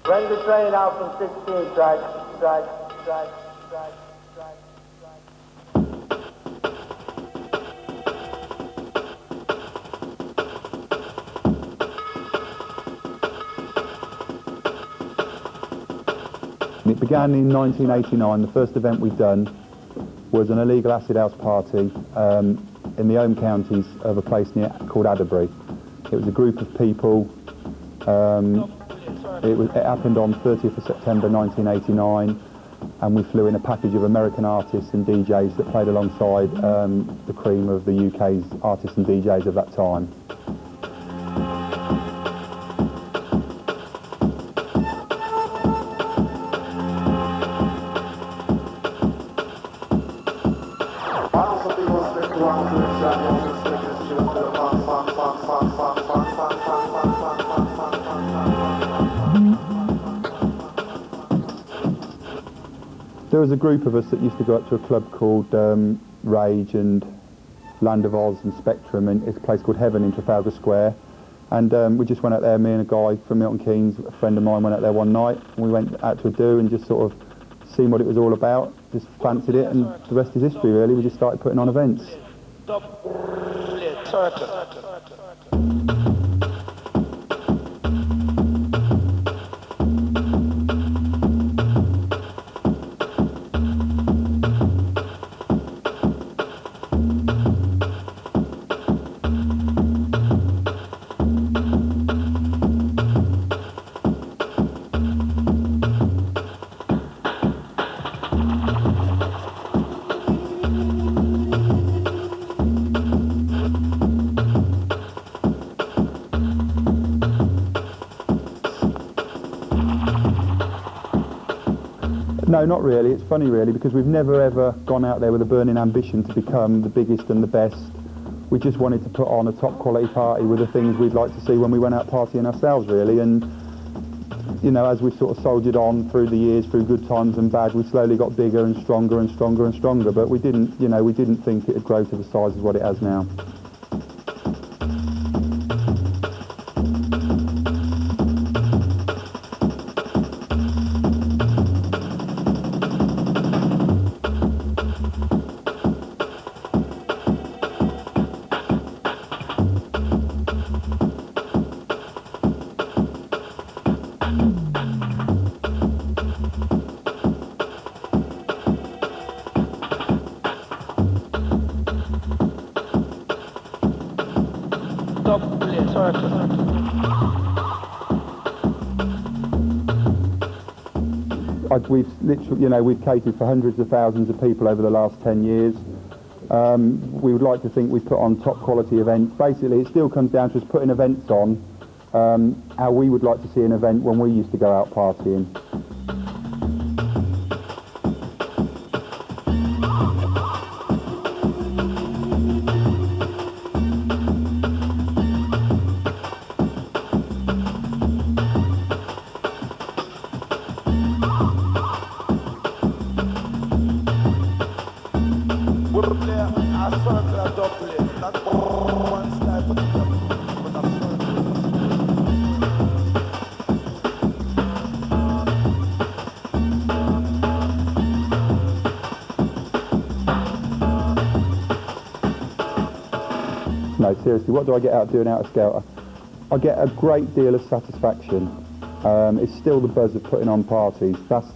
Ready to train out from 16, strike. It began in 1989. The first event we've done was an illegal acid house party in the home counties of a place called Adderbury. It was a group of people. It happened on 30th of September 1989, and we flew in a package of American artists and DJs that played alongside the cream of the UK's artists and DJs of that time. There was a group of us that used to go up to a club called Rage and Land of Oz and Spectrum, and it's a place called Heaven in Trafalgar Square. And we just went out there, me and a guy from Milton Keynes, a friend of mine, went out there one night, and we went out to a do and just sort of seen what it was all about, just fancied it, and the rest is history really. We just started putting on events. No, not really. It's funny really, because we've never ever gone out there with a burning ambition to become the biggest and the best. We just wanted to put on a top quality party with the things we'd like to see when we went out partying ourselves really. And you know, as we sort of soldiered on through the years, through good times and bad, we slowly got bigger and stronger and stronger and stronger, but we didn't, you know, we didn't think it would grow to the size of what it has now. We've literally, we've catered for hundreds of thousands of people over the last 10 years. We would like to think we put on top quality events. Basically, it still comes down to us putting events on how we would like to see an event when we used to go out partying. No, seriously, what do I get out of doing Helter Skelter? I get a great deal of satisfaction. It's still the buzz of putting on parties. That's,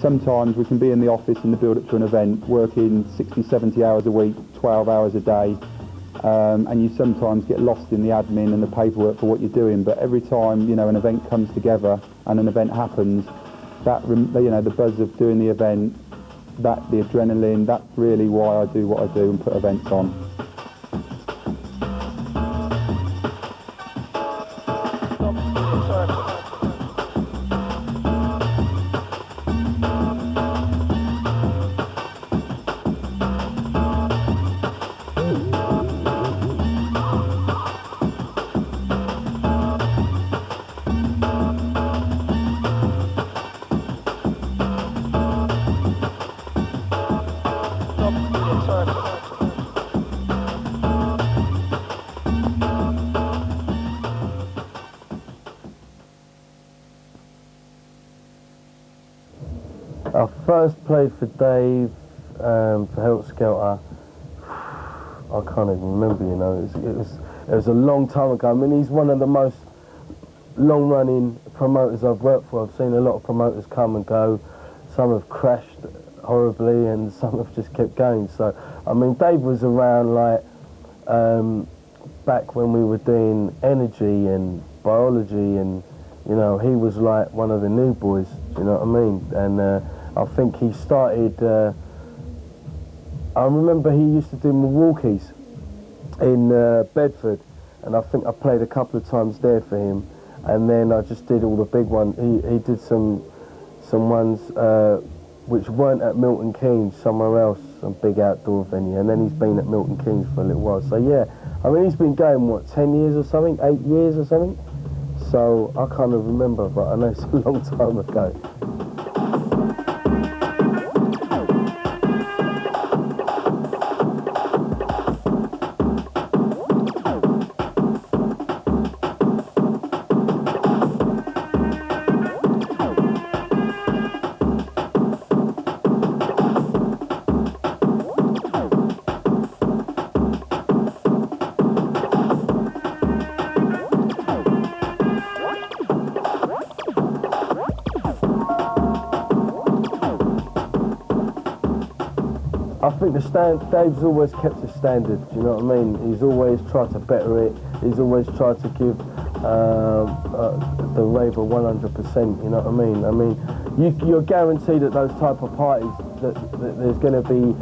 sometimes we can be in the office in the build-up to an event, working 60, 70 hours a week, 12 hours a day, and you sometimes get lost in the admin and the paperwork for what you're doing, but every time, an event comes together and an event happens, that, the buzz of doing the event, the adrenaline, that's really why I do what I do and put events on. I first played for Dave for Helter Skelter. I can't even remember, it was a long time ago. I mean, he's one of the most long-running promoters I've worked for. I've seen a lot of promoters come and go. Some have crashed horribly and some have just kept going. So, I mean, Dave was around back when we were doing energy and biology, and he was like one of the new boys, you know what I mean? And I think he started, I remember he used to do Milwaukee's in Bedford, and I think I played a couple of times there for him, and then I just did all the big ones. He did some ones which weren't at Milton Keynes, somewhere else, some big outdoor venue, and then he's been at Milton Keynes for a little while. So yeah, I mean, he's been going, what, 10 years or something, 8 years or something? So I can't remember, but I know it's a long time ago. I think Dave's always kept a standard, you know what I mean? He's always tried to better it, he's always tried to give the raver 100%, you know what I mean? I mean, you're guaranteed at those type of parties that there's going to be,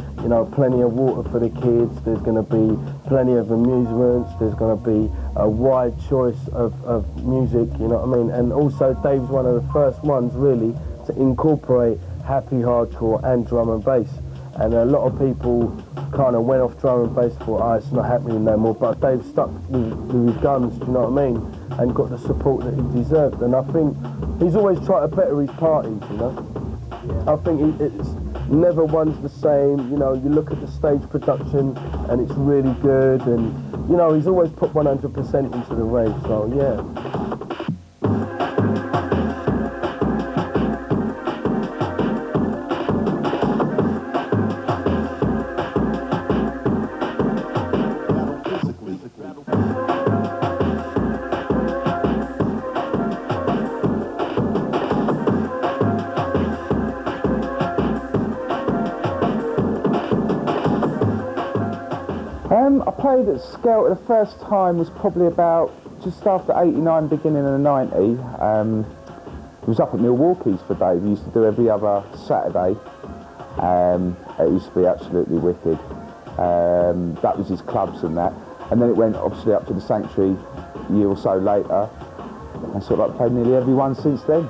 plenty of water for the kids, there's going to be plenty of amusements, there's going to be a wide choice of music, you know what I mean? And also Dave's one of the first ones really to incorporate happy hardcore and drum and bass. And a lot of people kind of went off drum and bass, thought, it's not happening no more. But Dave stuck with his guns, do you know what I mean? And got the support that he deserved. And I think he's always tried to better his parties, Yeah. I think it's never one's the same. You look at the stage production and it's really good. And, he's always put 100% into the rave. So, yeah. I played at Skelter. The first time was probably about just after 89, beginning of 90. It was up at Milwaukee's for Dave. He used to do every other Saturday. It used to be absolutely wicked. That was his clubs and that. And then it went obviously up to the Sanctuary a year or so later. I sort of like played nearly every one since then.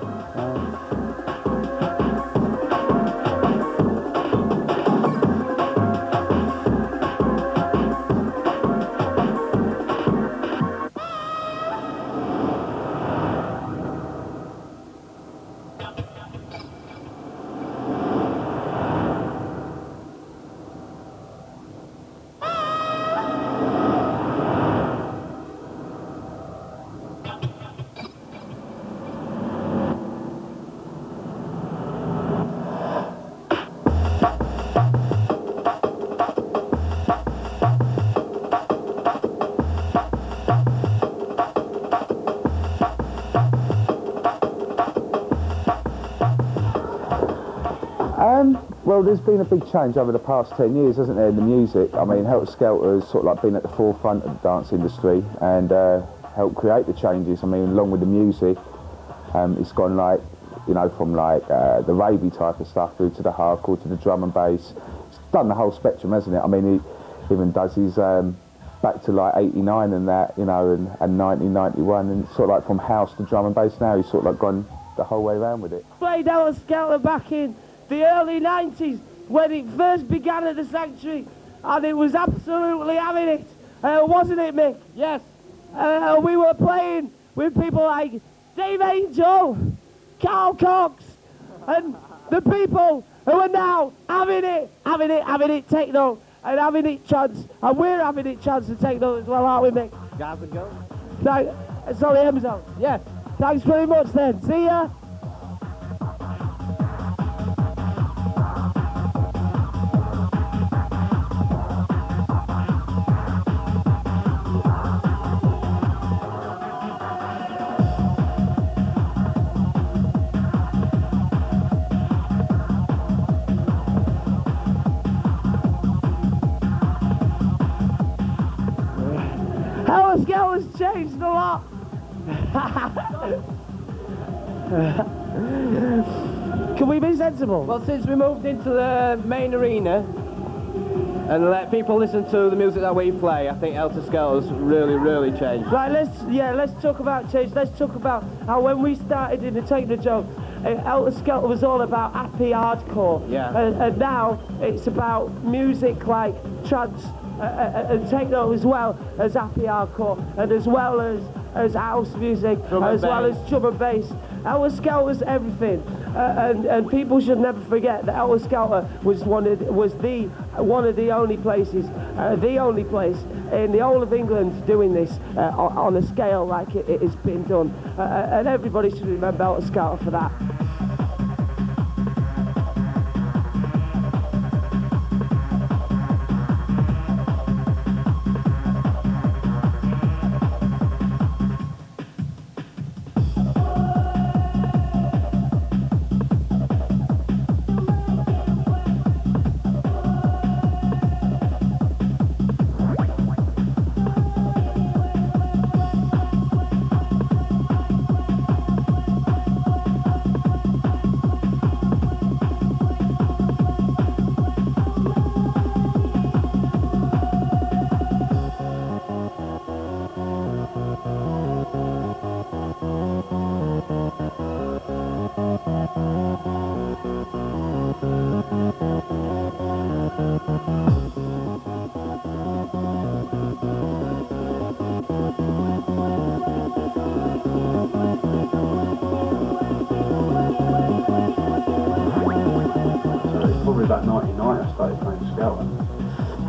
Well, there's been a big change over the past 10 years, hasn't there, in the music? I mean, Helter Skelter has sort of like been at the forefront of the dance industry and helped create the changes. I mean, along with the music, it's gone like, you know, from like the ravey type of stuff through to the hardcore, to the drum and bass. It's done the whole spectrum, hasn't it? I mean, he even does his back to like 89 and that, you know, and 1991, and sort of like from house to drum and bass now, he's sort of like gone the whole way around with it. Played Helter Skelter back in the early 90s when it first began at the Sanctuary, and it was absolutely having it, wasn't it, Mick? Yes. We were playing with people like Dave Angel, Carl Cox, and the people who are now having it techno, and having it trance, and we're having it trance and techno as well, aren't we, Mick? Guys and girls. No, sorry, Emzo. Yes. Thanks very much then. See ya. Helter Skelter's changed a lot. Can we be sensible? Well, since we moved into the main arena and let people listen to the music that we play, I think Helter Skelter's really changed. Right, let's talk about change. Let's talk about how when we started in the techno joke, Helter Skelter was all about happy hardcore. Yeah. And now it's about music like trance and techno as well as happy hardcore, and as well as house music, as well as drum and bass. Helter Skelter's everything, and people should never forget that Helter Skelter was one of the only places, the only place in the whole of England doing this on a scale like it has been done, and everybody should remember Helter Skelter for that. Probably about 99 I started playing Skelter.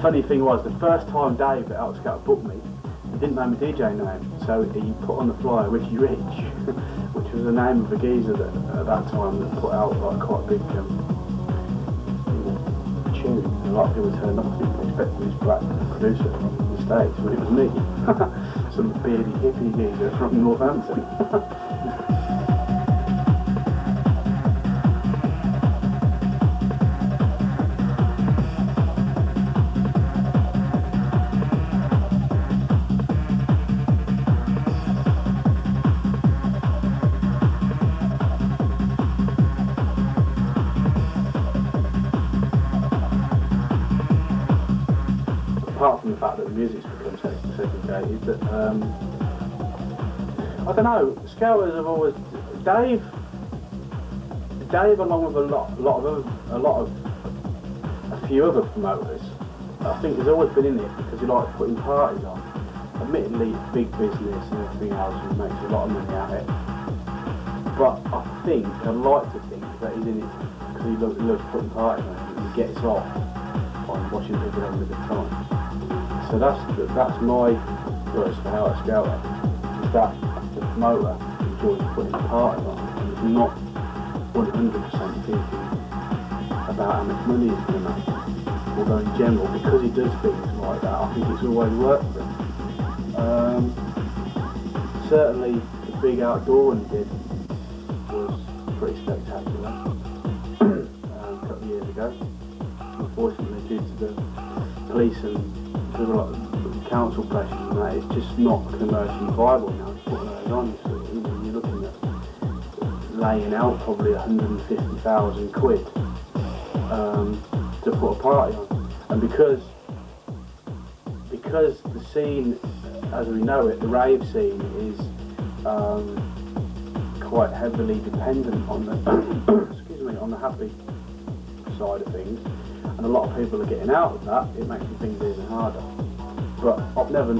Funny thing was, the first time Dave at Helter Skelter booked me, he didn't know my DJ name, so he put on the flyer Ricky Rich, which was the name of a geezer that, at that time, that put out like quite a big tune. And a lot of people turned up, didn't expect this black producer from the States, but it was me. Some beardy hippie geezer from Northampton. apart from the fact that the music's become segregated, that I don't know. Skelters have always Dave, along with a few other promoters, I think has always been in it because he likes putting parties on. Admittedly, it's big business and everything else, and makes a lot of money out of it. But I'd like to think that he's in it because he loves putting parties on and he gets off on watching people having a good time. So that's my verse for Helter Skelter, is that the promoter enjoys putting parties on and is not 100% thinking about how much money he's going to make. Although in general, because he does things like that, I think it's always worked for him. Certainly the big outdoor one he did was pretty spectacular a couple of years ago. Unfortunately, due to the police and the council pressures and that, it's just not commercially viable now to put those on. So you're looking at laying out probably 150,000 quid to put a party on. And because the scene, as we know it, the rave scene is quite heavily dependent on the excuse me, on the happy side of things, and a lot of people are getting out of that. It makes things even harder. But I've never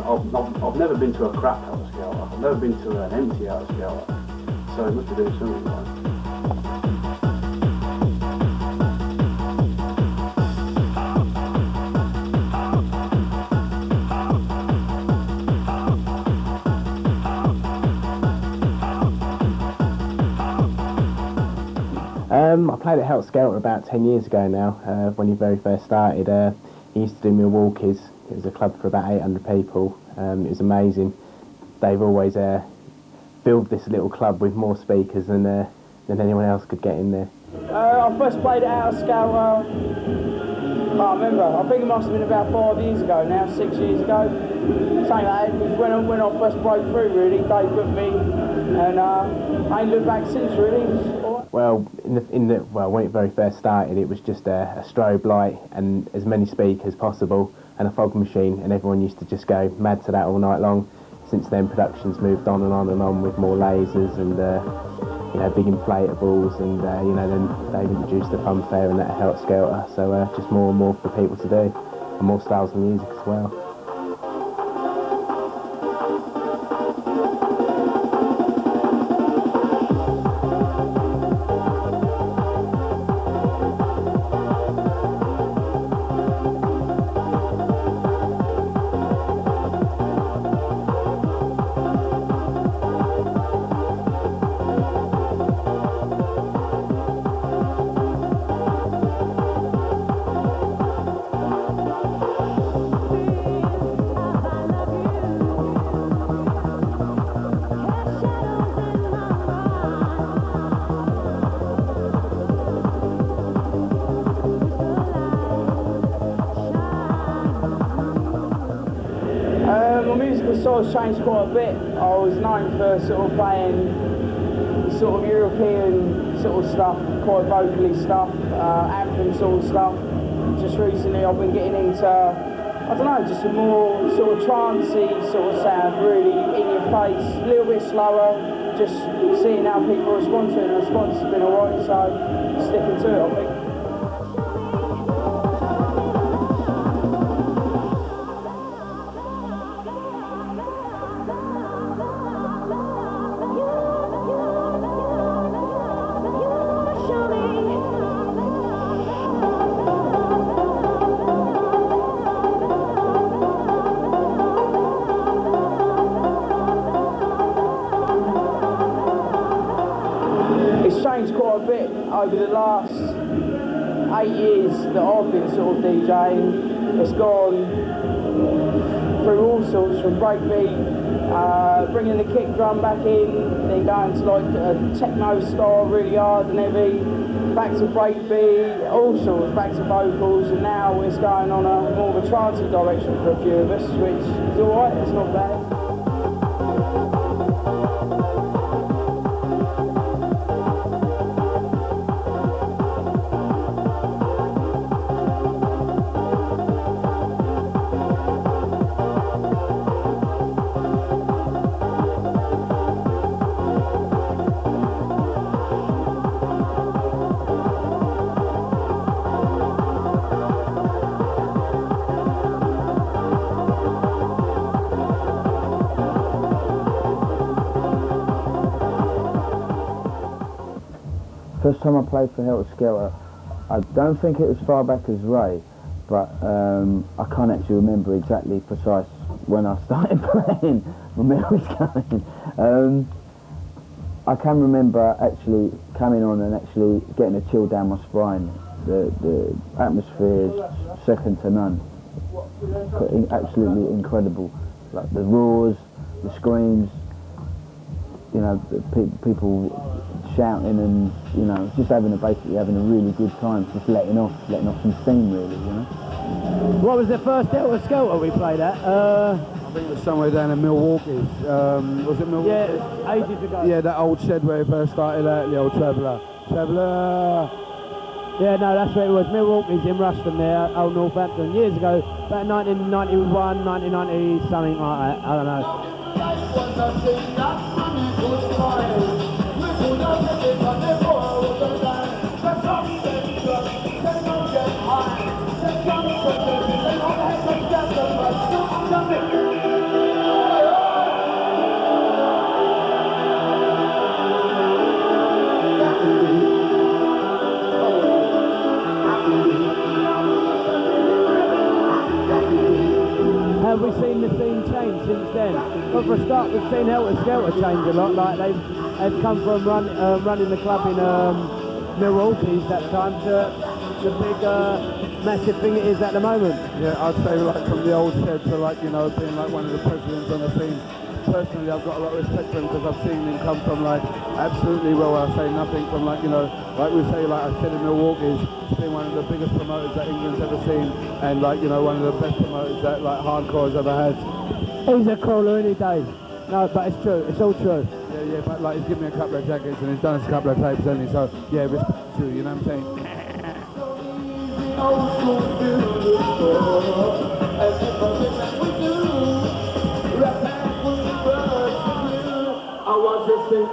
been to a crap Helter Skelter. I've never been to an empty Helter Skelter. So it must be doing something right. I played at Helter Skelter about 10 years ago now, when he very first started. He used to do Milwaukee's. It was a club for about 800 people. It was amazing. They've always filled this little club with more speakers than anyone else could get in there. I first played at Helter Skelter, I can't remember, I think it must have been about 5 years ago now, 6 years ago. Something like that. It was when I first broke through, really. Dave booked me, and I ain't looked back since, really. Well, when it very first started, it was just a strobe light and as many speakers as possible and a fog machine, and everyone used to just go mad to that all night long. Since then, production's moved on and on and on with more lasers and big inflatables, and then they've introduced the funfair and that at Helter Skelter. So just more and more for people to do, and more styles of music as well. Sort of changed quite a bit. I was known for sort of playing sort of European sort of stuff, quite vocally stuff, anthem sort of stuff. Just recently I've been getting into, I don't know, just a more sort of trancey sort of sound, really in your face, a little bit slower, just seeing how people respond to it, and the response has been alright, so sticking to it, I think. Over the last 8 years that I've been sort of DJing, it's gone through all sorts, from breakbeat, bringing the kick drum back in, then going to like a techno style, really hard and heavy, back to breakbeat, all sorts, back to vocals, and now it's going on a more of a trancey direction for a few of us, which is alright, it's not bad. First time I played for Helter Skelter, I don't think it was far back as Ray, but I can't actually remember exactly precise when I started playing, when I was going. I can remember actually coming on and actually getting a chill down my spine. The atmosphere is second to none. Absolutely incredible. Like the roars, the screams, you know, people shouting and, you know, just basically having a really good time, just letting off some steam really, you know. What was the first Helter Skelter we played at? I think it was somewhere down in Milwaukee. Was it Milwaukee? Yeah, ages ago. Yeah, that old shed where it first started out, the old Traveller. Yeah, no, that's where it was. Milwaukee's in Ruston there, old Northampton, years ago, about 1991, 1990, something like that, I don't know. Have we seen the scene change since then? Well, for a start, we've seen Helter Skelter change a lot. Like they've come from running the club in Milwaukee's that time to the big massive thing it is at the moment. Yeah, I'd say like from the old shed to like, you know, being like one of the presidents on the scene. Personally, I've got a lot of respect for him because I've seen him come from like absolutely, well, I say nothing from like, you know, like we say, like I said in Milwaukee's, being one of the biggest promoters that England's ever seen, and like, you know, one of the best promoters that like hardcore has ever had. He's a crawler, isn't he, Dave? No, but it's true, it's all true. Yeah, but like he's given me a couple of jackets and he's done us a couple of tapes, hasn't he? So yeah, respect to you, you know what I'm saying? I want to sing.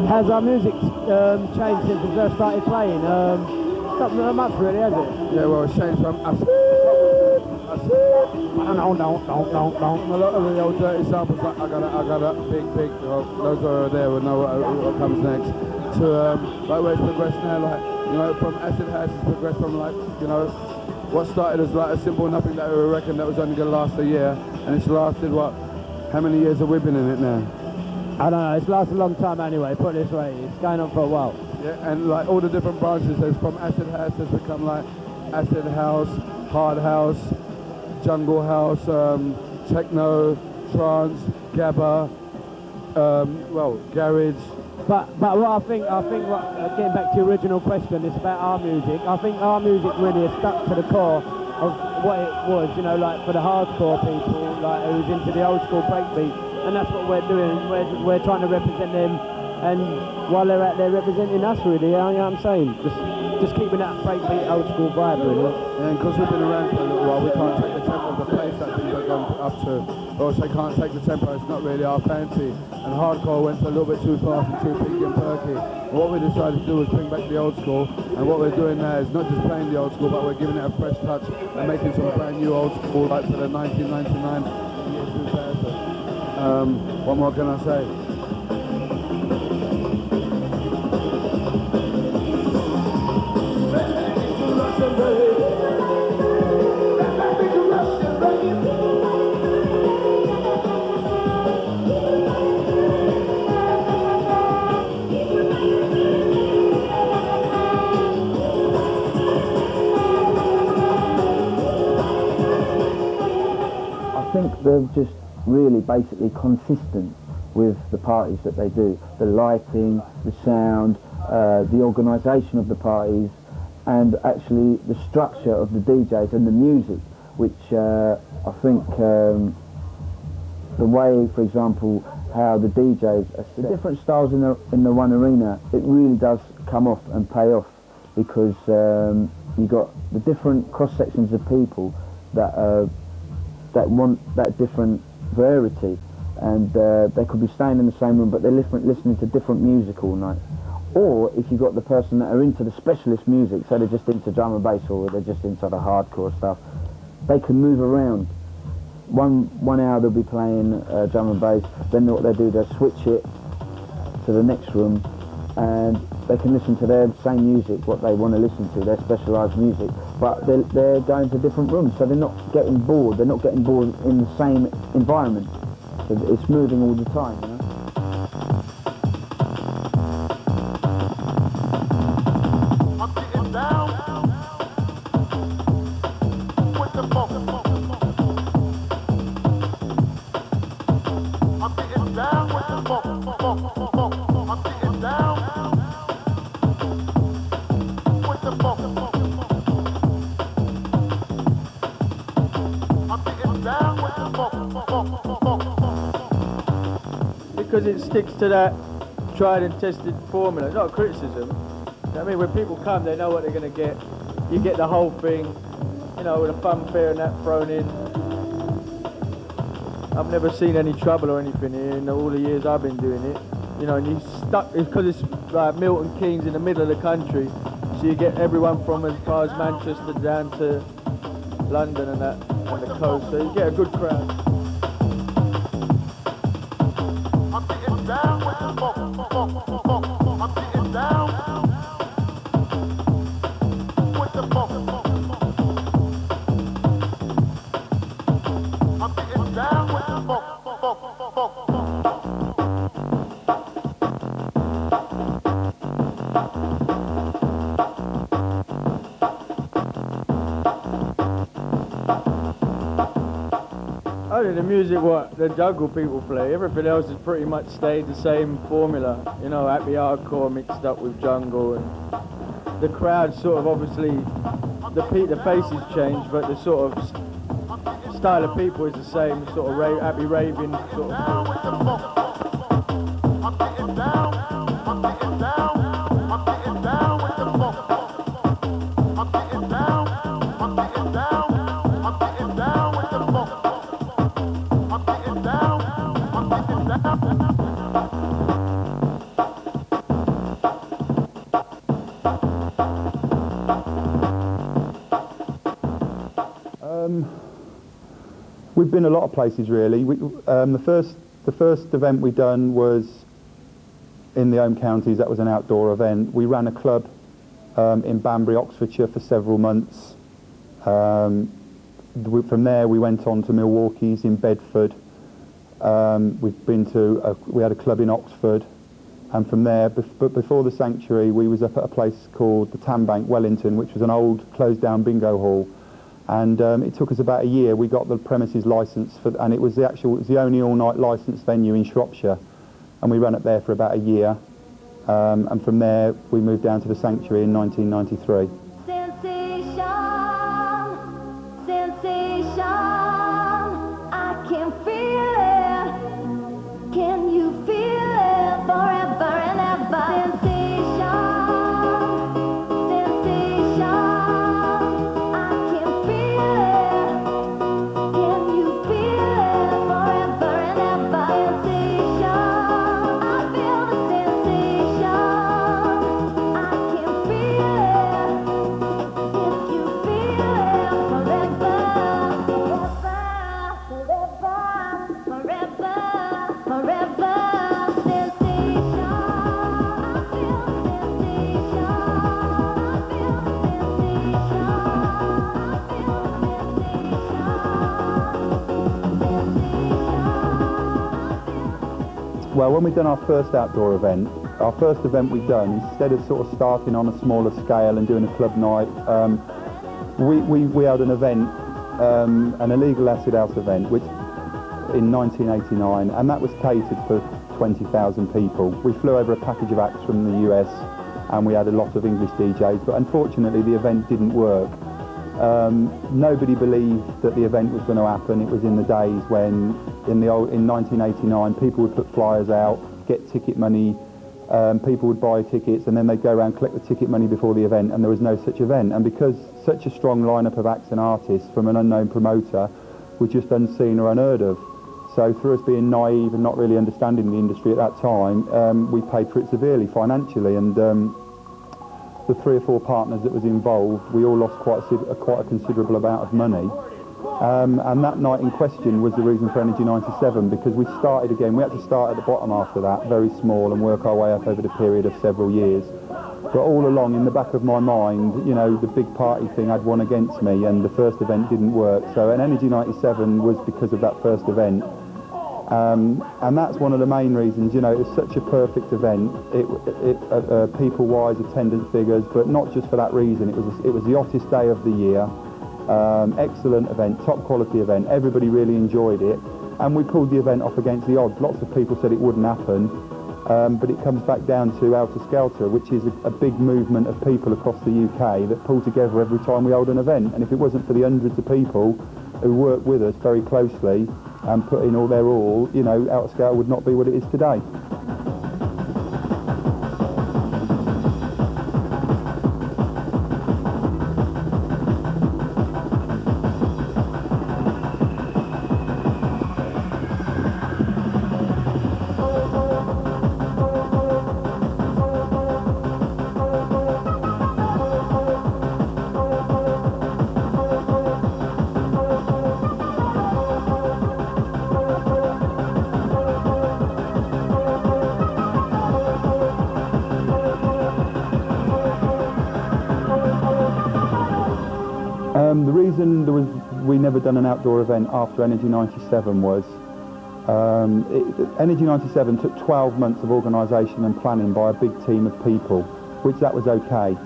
Has our music changed since we first started playing? Not much really, has it? Yeah, well, it's changed from a lot of the old dirty samples like I got a big, those are there will know what comes next, to like where it's progressed now, like, you know, from Acid House it's progressed from like, you know, what started as like a simple nothing that we reckoned that was only going to last a year, and it's lasted what, how many years have we been in it now? I don't know, it's lasted a long time anyway, put it this way, it's going on for a while. Yeah, and like all the different branches, there's from Acid House has become like Acid House, Hard House, Jungle House, Techno, Trance, Gabba, well, Garage. But what I think getting back to your original question, it's about our music. I think our music really has stuck to the core of what it was, you know, like for the hardcore people, like who's into the old school breakbeat. And that's what we're doing. We're trying to represent them, and while they're out there representing us, really, you know what I'm saying? Just keeping that breakbeat old school vibe, really. Yeah, and because we've been around for a little while, we can't take the tempo of the pace that things are going up to. Or they can't take the tempo, it's not really our fancy. And hardcore went a little bit too fast and too peaky and perky. And what we decided to do was bring back the old school, and what we're doing now is not just playing the old school, but we're giving it a fresh touch and making some brand new old school, like for the 1999 year 2000. What more can I say? think they're just really basically consistent with the parties that they do. The lighting, the sound, the organisation of the parties, and actually the structure of the DJs and the music, which I think the way, for example, how the DJs, the different styles in the one arena, it really does come off and pay off, because you got the different cross sections of people that want that different variety, and they could be staying in the same room but they're listening to different music all night. Or if you've got the person that are into the specialist music, so they're just into drum and bass or they're just into the hardcore stuff, they can move around. One hour they'll be playing drum and bass, then what they do, they'll switch it to the next room and they can listen to their same music, what they want to listen to, their specialised music, but they're going to different rooms, so they're not getting bored. They're not getting bored in the same environment. So it's moving all the time, you know? Because it sticks to that tried and tested formula. It's not a criticism. I mean, when people come, they know what they're going to get. You get the whole thing, you know, with a funfair and that thrown in. I've never seen any trouble or anything here in all the years I've been doing it. You know, and you stuck, because it's like Milton Keynes in the middle of the country, so you get everyone from as far as Manchester down to London and that, and the coast, so you get a good crowd. Only the music what the Dougal people play, everything else has pretty much stayed the same formula, you know, happy hardcore mixed up with jungle, and the crowd sort of, obviously the faces change, but the sort of style of people is the same, sort of happy raving sort of. We've been a lot of places really. The first event we done was in the home counties. That was an outdoor event. We ran a club in Banbury, Oxfordshire for several months. From there we went on to Milwaukee's in Bedford. We had a club in Oxford, and from there, but before the Sanctuary, we was up at a place called the Tambank, Wellington, which was an old closed down bingo hall. And it took us about a year. We got the premises licence, and it was the only all-night licensed venue in Shropshire, and we ran it there for about a year. And from there, we moved down to the Sanctuary in 1993. Sensation, sensation, I can feel it. Can you feel it forever and ever? Sensation, sensation. Well, when we've done our first outdoor event, we've done, instead of sort of starting on a smaller scale and doing a club night, we held an event, an illegal acid house event, which in 1989, and that was catered for 20,000 people. We flew over a package of acts from the US, and we had a lot of English DJs, but unfortunately the event didn't work. Nobody believed that the event was going to happen. It was in the days when, in 1989, people would put flyers out, get ticket money, people would buy tickets, and then they'd go around, collect the ticket money before the event, and there was no such event. And because such a strong lineup of acts and artists from an unknown promoter was just unseen or unheard of. So for us being naive and not really understanding the industry at that time, we paid for it severely financially, and the 3 or 4 partners that was involved, we all lost quite a considerable amount of money. And that night in question was the reason for Energy 97, because we started again. We had to start at the bottom after that, very small, and work our way up over the period of several years. But all along, in the back of my mind, you know, the big party thing had won against me, and the first event didn't work. So an Energy 97 was because of that first event. And that's one of the main reasons. You know, it was such a perfect event, people-wise, attendance figures, but not just for that reason. It was the hottest day of the year. Excellent event, top quality event. Everybody really enjoyed it, and we pulled the event off against the odds. Lots of people said it wouldn't happen, but it comes back down to Helter Skelter, which is a big movement of people across the UK that pull together every time we hold an event. And if it wasn't for the hundreds of people who work with us very closely and put in all their all, you know, Helter Skelter would not be what it is today. The reason we never done an outdoor event after Energy 97 was Energy 97 took 12 months of organisation and planning by a big team of people, which that was okay,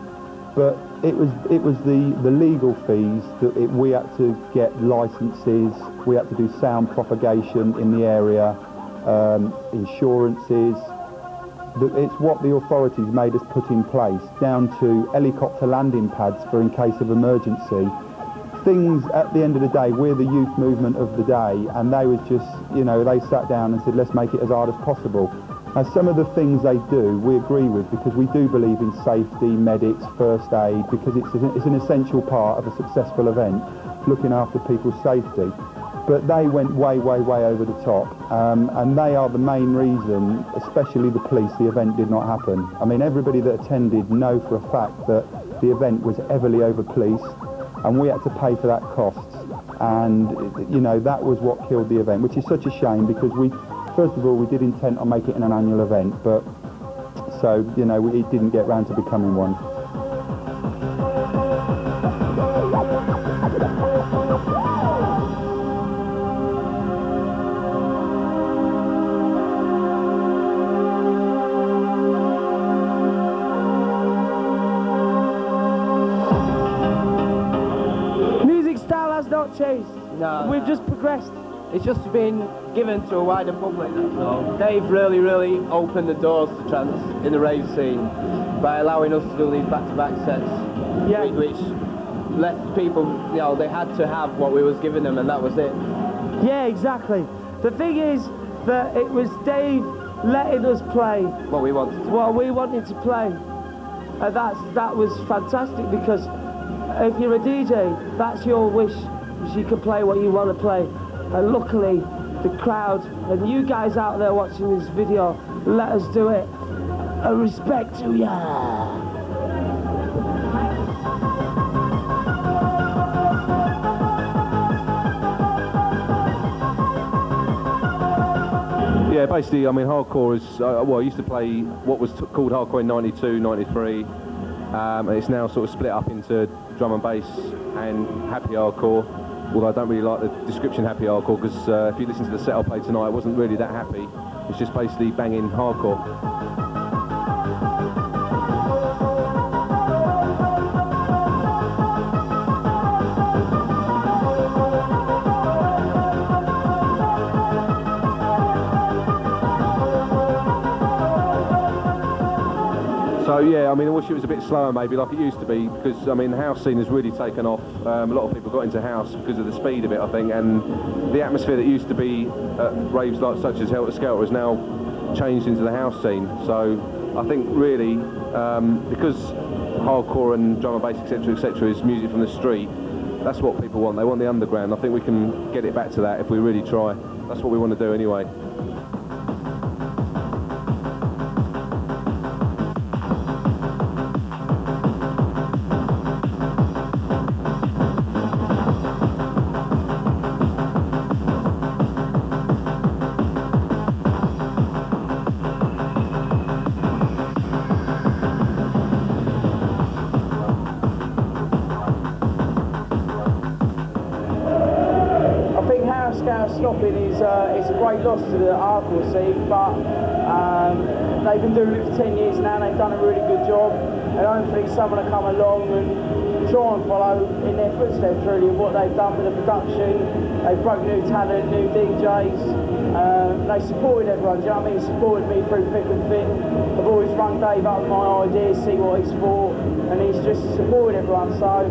but it was the legal fees that we had to get licences, we had to do sound propagation in the area, insurances. It's what the authorities made us put in place, down to helicopter landing pads for in case of emergency. Things, at the end of the day, we're the youth movement of the day, and they was just, you know, they sat down and said, let's make it as hard as possible. Now, some of the things they do, we agree with, because we do believe in safety, medics, first aid, because it's an essential part of a successful event, looking after people's safety. But they went way, way, way over the top, and they are the main reason, especially the police, the event did not happen. I mean, everybody that attended know for a fact that the event was heavily over-policed, and we had to pay for that costs, and you know, that was what killed the event, which is such a shame, because first of all, we did intend on making it an annual event, but so, you know, it didn't get round to becoming one. Not changed. No. We've just progressed. It's just been given to a wider public, that's all. They've really opened the doors to trance in the rave scene by allowing us to do these back-to-back sets, yeah, which left people, you know, they had to have what we was giving them, and that was it. Yeah, exactly. The thing is that it was Dave letting us play what we wanted to. What we wanted to play, and that was fantastic, because if you're a DJ, that's your wish. You can play what you want to play, and luckily the crowd and you guys out there watching this video let us do it. A respect to ya. Yeah, basically, I mean, hardcore is, well, I used to play what was called hardcore in 92, 93, and it's now sort of split up into drum and bass and happy hardcore, although I don't really like the description happy hardcore, because if you listen to the set I played tonight, it wasn't really that happy. It's just basically banging hardcore. yeah, I mean, I wish it was a bit slower maybe like it used to be, because I mean the house scene has really taken off. A lot of people got into house because of the speed of it, I think, and the atmosphere that used to be at raves like such as Helter Skelter has now changed into the house scene. So I think really because hardcore and drum and bass etc is music from the street, that's what people want. They want the underground. I think we can get it back to that if we really try. That's what we want to do anyway. Stopping is a great loss to the hardcore scene, but they've been doing it for 10 years now. They've done a really good job, and hopefully someone will come along and try and follow in their footsteps really of what they've done with the production. They've brought new talent, new DJs. They supported everyone. Do you know what I mean? Supported me through thick and thin. I've always rung Dave up with my ideas, see what he's for, and he's just supported everyone. So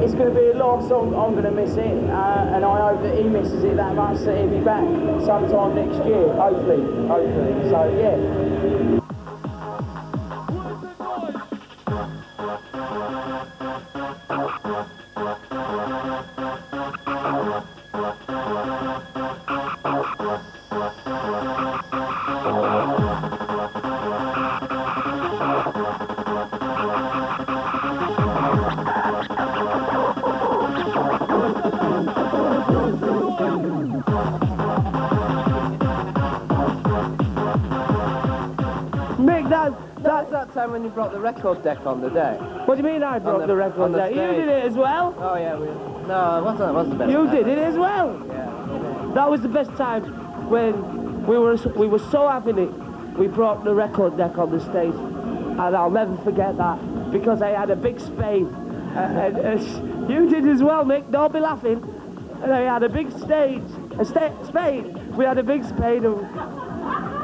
it's going to be a loss. I'm going to miss it, and I hope that he misses it that much that he'll be back sometime next year, hopefully. So yeah. That's that time when you brought the record deck on the day. What do you mean I brought the record deck? You did it as well? Oh yeah, no, it wasn't the best. You did it as well? Yeah. That was the best time when we were so happy that we brought the record deck on the stage, and I'll never forget that, because I had a big spade, and you did as well, Mick, don't be laughing. And I had a big spade, we had a big spade of,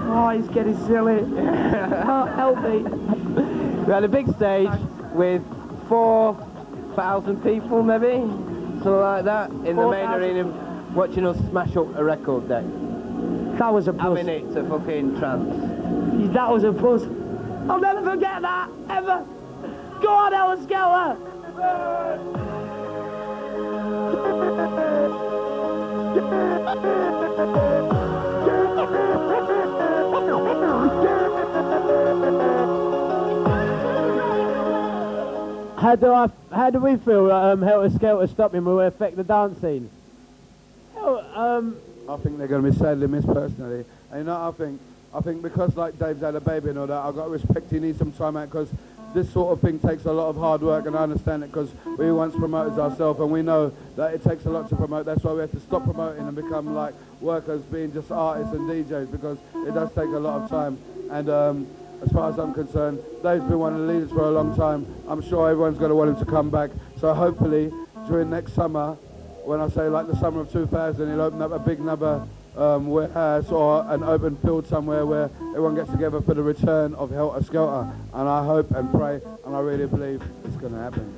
oh, he's getting silly. Oh, help me. We had a big stage with 4,000 people, maybe, something like that, in the main arena, watching us smash up a record deck. That was a buzz. Having it to fucking trance. That was a buzz. I'll never forget that, ever. Go on, Helter Skelter. How do we feel Helter Skelter stopping will affect the dance scene? I think they're going to be sadly missed personally. And you know, I think because like Dave's had a baby and all that, I've got to respect he needs some time out, because this sort of thing takes a lot of hard work, and I understand it because we once promoters ourselves, and we know that it takes a lot to promote. That's why we have to stop promoting and become like workers, being just artists and DJs, because it does take a lot of time. And as far as I'm concerned, Dave's been one of the leaders for a long time. I'm sure everyone's going to want him to come back. So hopefully during next summer, when I say like the summer of 2000, he'll open up a big number warehouse or an open field somewhere where everyone gets together for the return of Helter Skelter. And I hope and pray, and I really believe it's going to happen.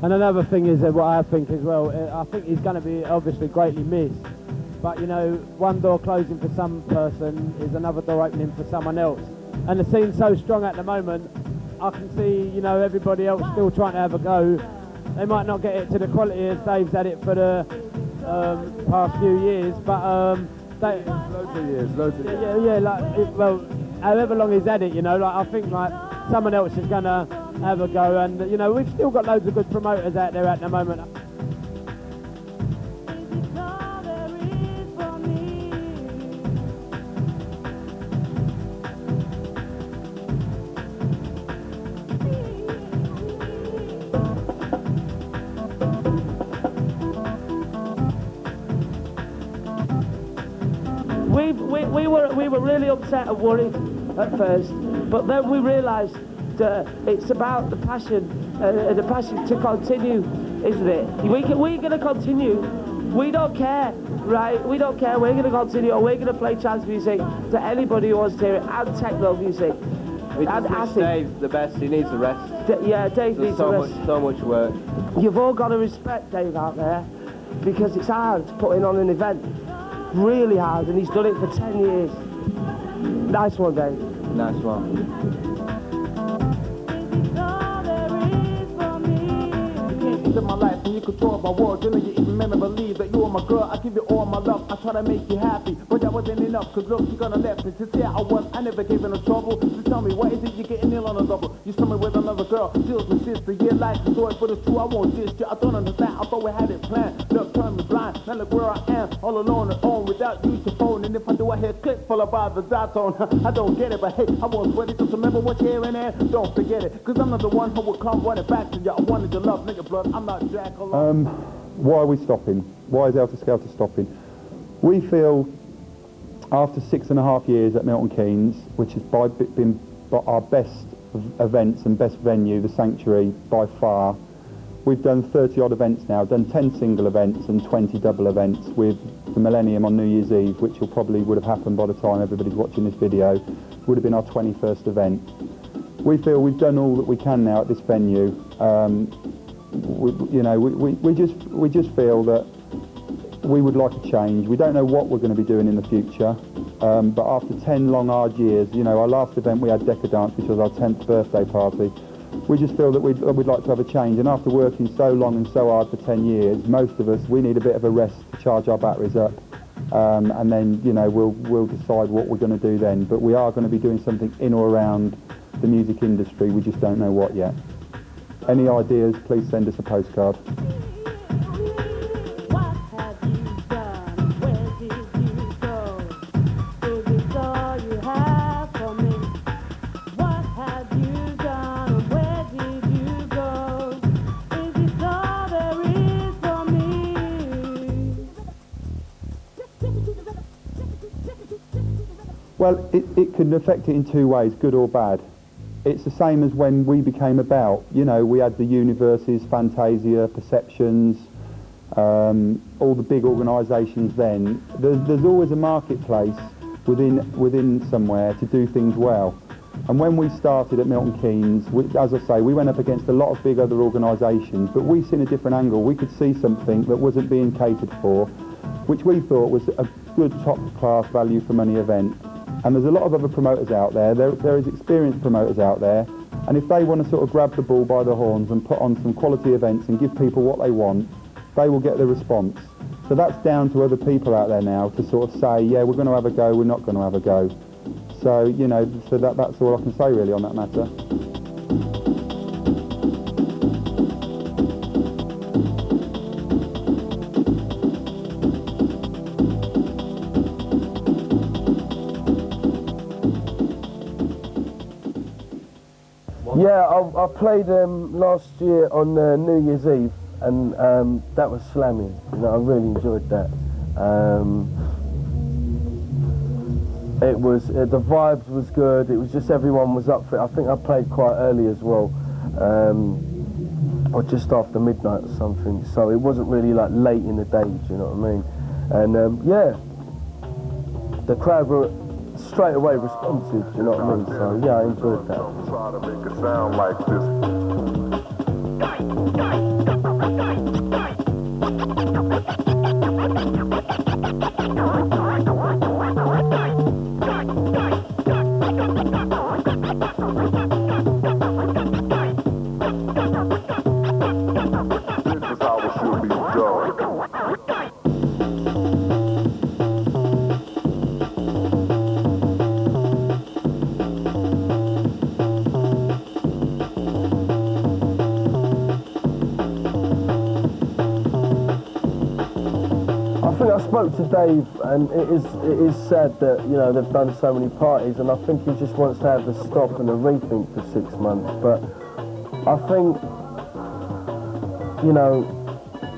And another thing is what I think as well, I think he's going to be obviously greatly missed. But you know, one door closing for some person is another door opening for someone else. And the scene's so strong at the moment, I can see, you know, everybody else still trying to have a go. They might not get it to the quality as Dave's had it for the past few years, but loads of years. Yeah, like, well, however long he's had it, you know, like I think like someone else is gonna have a go, and you know, we've still got loads of good promoters out there at the moment. We were really upset and worried at first, but then we realised that it's about the passion to continue, isn't it? We're going to continue. We don't care, right? We don't care. We're going to continue, and we're going to play trance music to anybody who wants to hear it, and techno music. We just wish Dave's the best. He needs the rest. Yeah, Dave needs the rest. So much work. You've all got to respect Dave out there, because it's hard putting on an event. Really hard, and he's done it for 10 years. Nice one, Dave. Nice one. In my life, and you control my world. Don't you even remember, believe that you are my girl. I give you all my love. I try to make you happy, but that wasn't enough. Cause look, you gonna left me. To say I was, I never gave you no trouble. So tell me, what is it you're getting ill on a double? You saw me with another girl, feels my sister. Yeah, like the story, but it's true. I won't diss you. I don't understand. I thought we had it planned. Look, turn me blind. Now look where I am, all alone and on, without you to phone. And if I do, I hear click full about the dot on. I don't get it, but hey, I was ready. Just remember what you're hearing and don't forget it. Cause I'm not the one who will come running back to you. I wanted your love, nigga blood. I'm not Jack alone. Why are we stopping? Why is Helter Skelter stopping? We feel after 6.5 years at Milton Keynes, which has been our best events and best venue, the Sanctuary by far, we've done 30 odd events now, done 10 single events and 20 double events, with the Millennium on New Year's Eve, which probably would have happened by the time everybody's watching this video, would have been our 21st event. We feel we've done all that we can now at this venue. We just feel that we would like a change. We don't know what we're going to be doing in the future, but after 10 long hard years, our last event we had Decadence, which was our 10th birthday party. We just feel that we'd like to have a change, and after working so long and so hard for 10 years, most of us, we need a bit of a rest to charge our batteries up, and then we'll decide what we're going to do then. But we are going to be doing something in or around the music industry. We just don't know what yet. Any ideas, please send us a postcard. What have you done? Where did you go? Is this all you have for me? What have you done? Where did you go? Is this all there is for me? Well, it can affect it in two ways, good or bad. It's the same as when we became about. We had the Universes, Fantasia, Perceptions, all the big organisations then. There's always a marketplace within somewhere to do things well. And when we started at Milton Keynes, as I say, we went up against a lot of big other organisations, but we seen a different angle. We could see something that wasn't being catered for, which we thought was a good top-class value for money event. And there's a lot of other promoters out there. There is experienced promoters out there, and if they want to sort of grab the bull by the horns and put on some quality events and give people what they want, they will get the response. So that's down to other people out there now to sort of say, yeah, we're going to have a go, we're not going to have a go. So, so that's all I can say really on that matter. Yeah, I played last year on New Year's Eve, and that was slamming. I really enjoyed that. It was the vibes was good. It was just everyone was up for it. I think I played quite early as well, or just after midnight or something. So it wasn't really like late in the day. Do you know what I mean? And yeah, the crowd were straight away responsive, you know what I mean? So yeah, I enjoyed that. Try to make it sound like this. This is how it should be done. I spoke to Dave, and it is sad that they've done so many parties, and I think he just wants to have a stop and a rethink for 6 months. But I think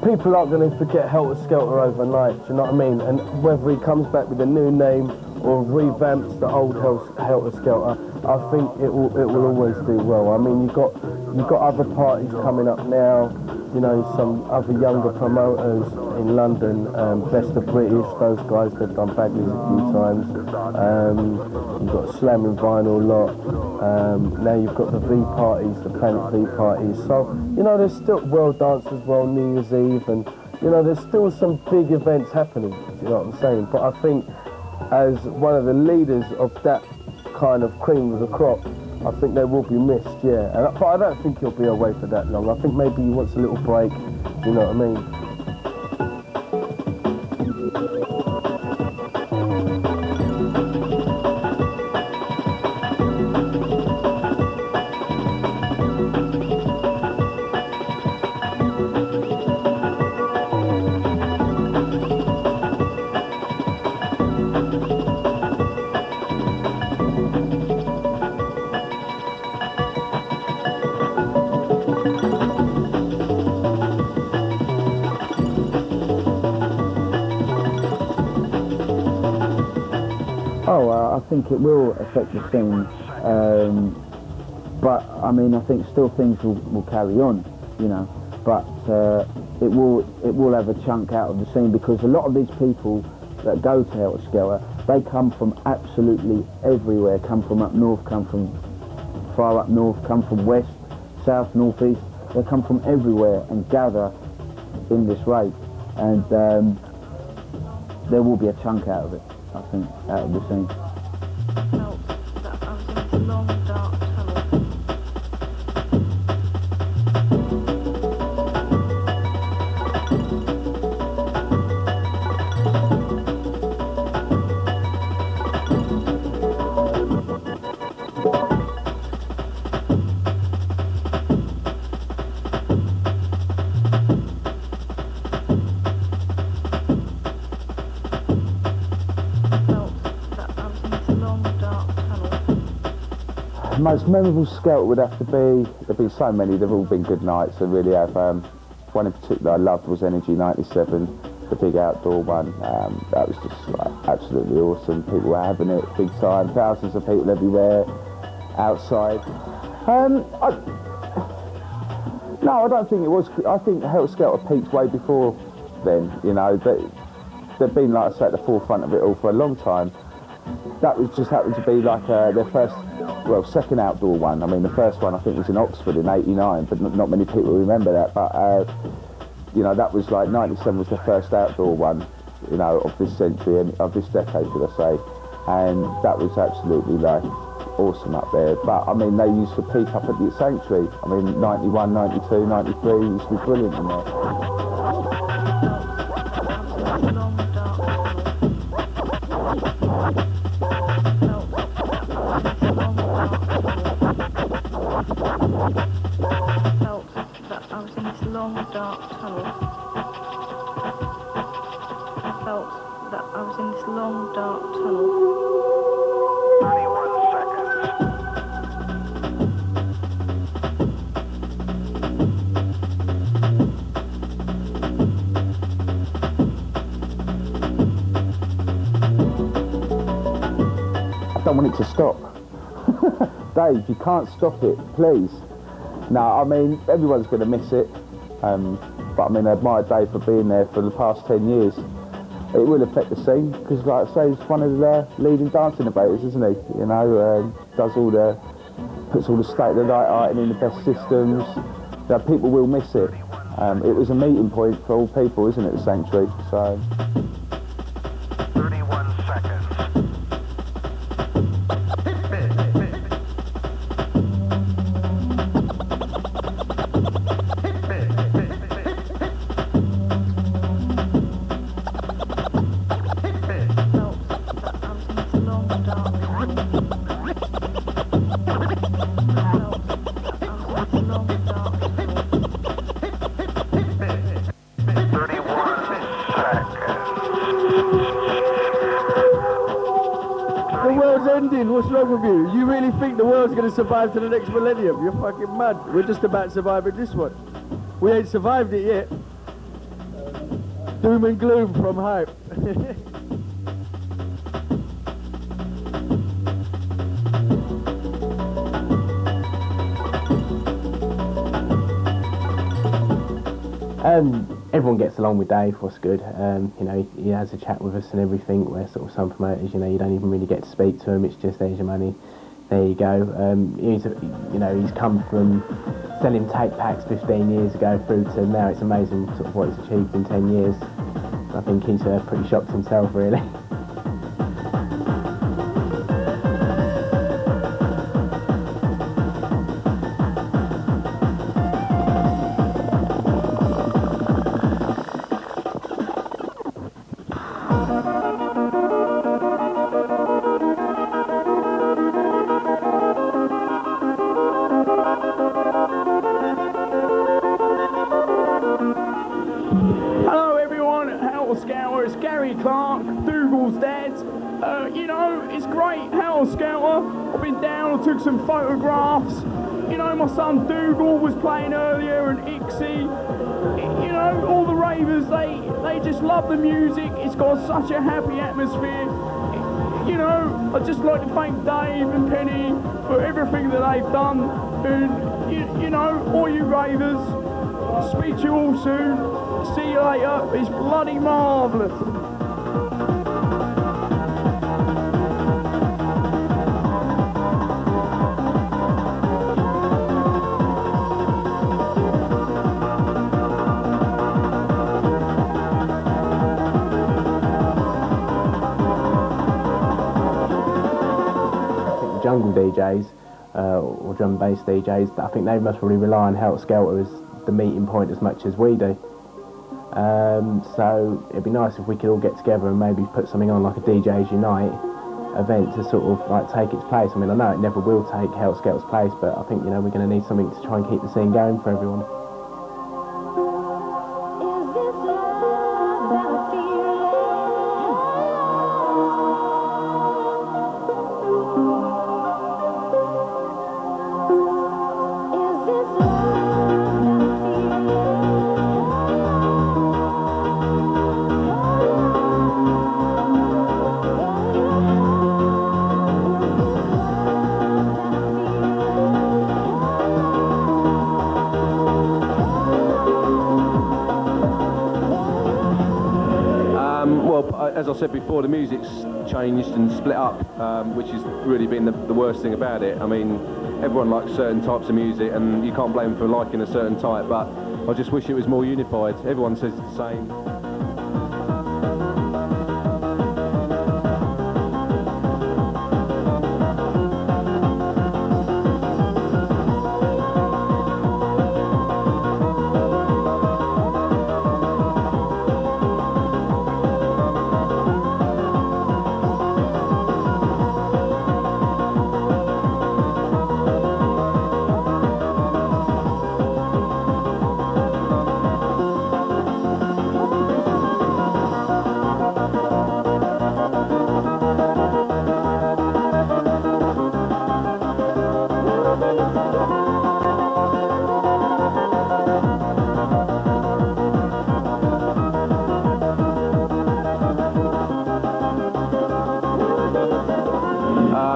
people aren't going to forget Helter Skelter overnight. Do you know what I mean? And whether he comes back with a new name or revamps the old Helter Skelter, I think it will always do well. I mean, We've got other parties coming up now, you know, some other younger promoters in London, Best of British, those guys, they've done Bagley's a few times. You've got Slamming Vinyl lot. Now you've got the V parties, the Planet V parties. So, you know, there's still World Dance as well, New Year's Eve, and, you know, there's still some big events happening, you know what I'm saying? But I think as one of the leaders of that kind of cream of the crop, I think they will be missed, yeah. But I don't think he'll be away for that long. I think maybe he wants a little break, you know what I mean? I think it will affect the scene, but I mean, I think still things will carry on, you know. But it will have a chunk out of the scene, because a lot of these people that go to Helter Skelter, they come from absolutely everywhere. Come from up north, come from far up north, come from west, south, north, east. They come from everywhere and gather in this rave, and there will be a chunk out of it, I think, out of the scene. Felt that I was in this long dark tunnel. Most memorable Skelter would have to be, there've been so many, they've all been good nights, they really have. One in particular I loved was Energy 97, the big outdoor one. That was just like, absolutely awesome. People were having it big time, thousands of people everywhere, outside. No, I don't think it was. I think Helter Skelter peaked way before then, you know. They've been, like I say, at the forefront of it all for a long time. That was just happened to be like their first, well, second outdoor one. I mean, the first one I think was in Oxford in '89, but not many people remember that. But you know, that was like '97 was the first outdoor one, you know, of this century and of this decade, should I say? And that was absolutely like awesome up there. But I mean, they used to peak up at the Sanctuary. I mean, '91, '92, '93 used to be brilliant in there. Dark tunnel. I felt that I was in this long dark tunnel. 31 seconds. I don't want it to stop. Dave, you can't stop it, please. No, I mean, everyone's going to miss it. But I mean, I admire Dave for being there for the past 10 years. It will affect the scene, because like I say, he's one of the leading dance innovators, isn't he? You know, puts all the state-of-the-art art in the best systems. You know, people will miss it. It was a meeting point for all people, isn't it, the Sanctuary? So. 31 seconds. What's wrong with you? You really think the world's going to survive to the next millennium? You're fucking mad. We're just about surviving this one. We ain't survived it yet. Doom and gloom from hype. Everyone gets along with Dave, what's good. You know, he has a chat with us and everything, where sort of some promoters, you know, you don't even really get to speak to him, it's just there's your money, there you go. He's come from selling tape packs 15 years ago through to now. It's amazing sort of what he's achieved in 10 years. I think he's pretty shocked himself, really. Dougal's dad. You know, it's great, Helter Skelter. I've been down, I took some photographs. You know, my son Dougal was playing earlier, and Ixie. You know, all the ravers, they just love the music. It's got such a happy atmosphere. You know, I'd just like to thank Dave and Penny for everything that they've done. And, you know, all you ravers, speak to you all soon. See you later. It's bloody marvellous. Jungle DJs or drum and bass DJs, I think they must really rely on Helter Skelter as the meeting point as much as we do. So it'd be nice if we could all get together and maybe put something on like a DJs Unite event to sort of like take its place. I mean, I know it never will take Helter Skelter's place, but I think, you know, we're going to need something to try and keep the scene going for everyone. As I said before, the music's changed and split up, which has really been the worst thing about it. I mean, everyone likes certain types of music, and you can't blame them for liking a certain type, but I just wish it was more unified. Everyone says it's the same.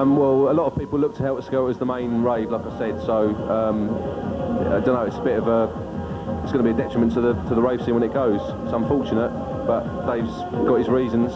Well, a lot of people look to Helter Skelter as the main rave, like I said, so I don't know, it's a bit of it's going to be a detriment to the rave scene when it goes. It's unfortunate, but Dave's got his reasons.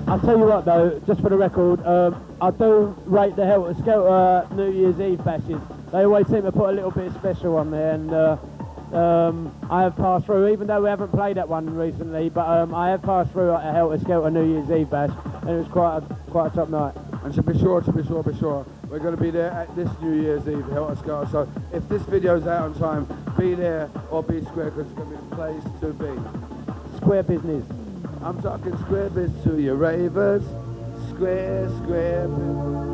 I'll tell you what though, just for the record, I do rate the Helter Skelter New Year's Eve bashes. They always seem to put a little bit special on there, and I have passed through, even though we haven't played that one recently, but I have passed through a Helter Skelter New Year's Eve bash, and it was quite a top night. And so be sure, we're going to be there at this New Year's Eve, Helter Skelter. So if this video's out on time, be there or be square, because it's going to be the place to be. Square business. I'm talking square biz to you ravers. Square biz.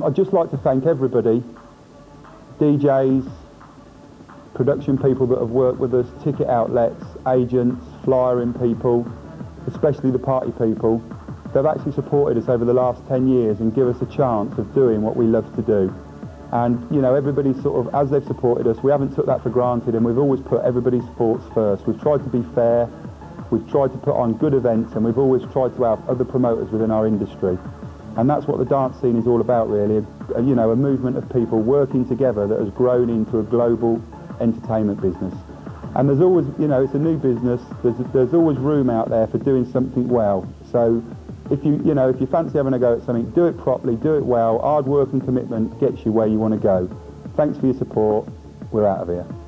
I'd just like to thank everybody, DJs, production people that have worked with us, ticket outlets, agents, flyering people, especially the party people. They've actually supported us over the last 10 years and give us a chance of doing what we love to do. And, you know, everybody sort of, as they've supported us, we haven't took that for granted, and we've always put everybody's thoughts first. We've tried to be fair, we've tried to put on good events, and we've always tried to have other promoters within our industry. And that's what the dance scene is all about, really. You know, a movement of people working together that has grown into a global entertainment business. And there's always, you know, it's a new business. There's always room out there for doing something well. So if you fancy having a go at something, do it properly, do it well. Hard work and commitment gets you where you want to go. Thanks for your support. We're out of here.